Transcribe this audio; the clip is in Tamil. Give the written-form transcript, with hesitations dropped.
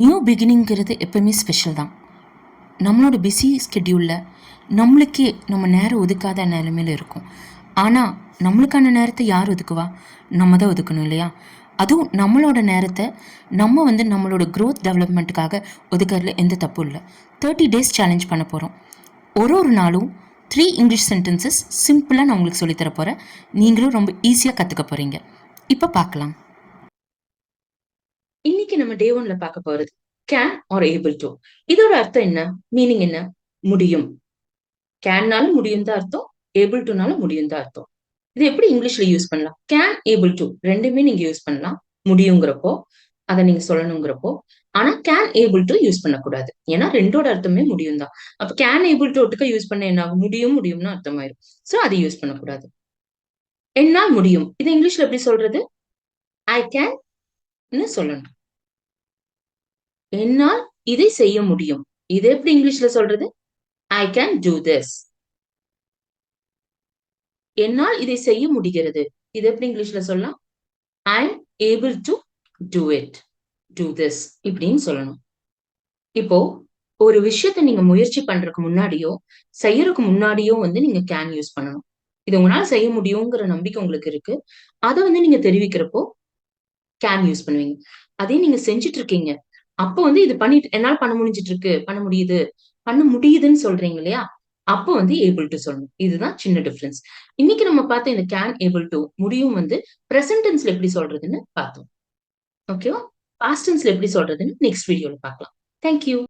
நியூ பிகினிங்கிறது எப்பவுமே ஸ்பெஷல் தான். நம்மளோட பிஸி ஸ்கெட்யூலில் நம்மளுக்கே நம்ம நேரம் ஒதுக்காத நிலைமையில இருக்கும். ஆனால் நம்மளுக்கான நேரத்தை யார் ஒதுக்குவா? நம்ம தான் ஒதுக்கணும் இல்லையா? அதுவும் நம்மளோட நேரத்தை நம்ம நம்மளோட க்ரோத் டெவலப்மெண்ட்டுக்காக ஒதுக்கிறதுல எந்த தப்பும் இல்லை. 30 days சேலஞ்ச் பண்ண போகிறோம். ஒரு நாளும் 3 இங்கிலீஷ் சென்டென்சஸ் சிம்பிளாக நான் உங்களுக்கு சொல்லித்தர போகிறேன். நீங்களும் ரொம்ப ஈஸியாக கற்றுக்க போகிறீங்க. இப்போ பார்க்கலாம். இன்னைக்கு நம்ம டே 1ல பார்க்க போறது கேன் ஆர் ஏபிள் டு. இதோட அர்த்தம் என்ன? மீனிங் என்ன? முடியும். கேன்னாலும் முடியும் தான் அர்த்தம், ஏபிள் டுனாலும் முடியும் தான் அர்த்தம். இது எப்படி இங்கிலீஷ்ல யூஸ் பண்ணலாம்? கேன், ஏபிள் டு ரெண்டுமே நீங்க யூஸ் பண்ணலாம். முடியுங்கிறப்போ அதை நீங்க சொல்லணுங்கிறப்போ. ஆனா கேன் ஏபிள் டு யூஸ் பண்ணக்கூடாது. ஏன்னா ரெண்டோட அர்த்தமே முடியும் தான். அப்ப கேன் ஏபிள் டு ஒட்டுக்க யூஸ் பண்ண என்ன ஆகும்? முடியும்னு அர்த்தமாயிரும். சோ அதை யூஸ் பண்ணக்கூடாது. என்னால் முடியும், இது இங்கிலீஷ்ல எப்படி சொல்றது? ஐ கேன் சொல்லணும். என்னால் இதை செய்ய முடியும், இது எப்படி இங்கிலீஷ்ல சொல்றது? I can do this. என்னால் இதை செய்ய முடிகிறது, இது எப்படி இங்கிலீஷ்ல சொல்லலாம்? I am able to do it, do this இப்படின்னு சொல்லணும். இப்போ ஒரு விஷயத்த நீங்க முயற்சி பண்றதுக்கு முன்னாடியோ செய்யறதுக்கு முன்னாடியோ நீங்க கேன் யூஸ் பண்ணணும். இது உங்களால செய்ய முடியுங்கிற நம்பிக்கை உங்களுக்கு இருக்கு, அதை நீங்க தெரிவிக்கிறப்போ கேன் யூஸ் பண்ணுவீங்க. அதே நீங்க செஞ்சுட்டு இருக்கீங்க, அப்போ இது பண்ணிட்டு என்னால பண்ண முடிஞ்சிட்டு இருக்கு, பண்ண முடியுதுன்னு சொல்றீங்க இல்லையா? அப்போ ஏபிள் டு சொல்லணும். இதுதான் சின்ன டிஃபரன்ஸ். இன்னைக்கு நம்ம பார்த்த இந்த கேன் ஏபிள் டு முடியும் பிரசன்ட் டென்ஸ்ல எப்படி சொல்றதுன்னு பார்த்தோம். ஓகேவா? பாஸ்ட் டென்ஸ்ல எப்படி சொல்றதுன்னு நெக்ஸ்ட் வீடியோல பார்க்கலாம். தேங்க்யூ.